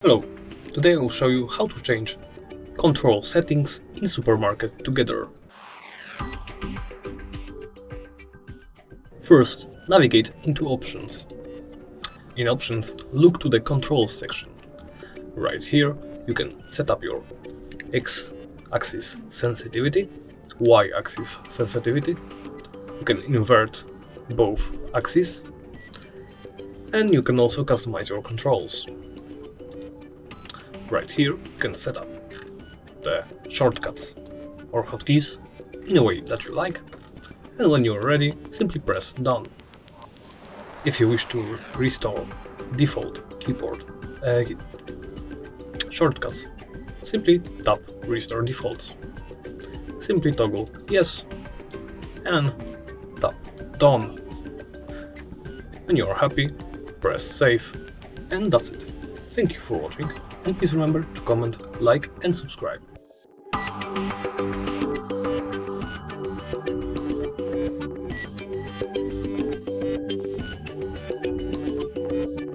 Hello, today I will show you how to change control settings in supermarket together. First, navigate into options. In options, look to the controls section. Right here, you can set up your X-axis sensitivity, Y-axis sensitivity. You can invert both axes, and you can also customize your controls. Right here, you can set up the shortcuts or hotkeys in a way that you like, and when you're ready, simply press Done. If you wish to restore default keyboard shortcuts, simply tap Restore Defaults. Simply toggle Yes and tap Done. When you're happy, press Save, and that's it. Thank you for watching, and please remember to comment, like and subscribe.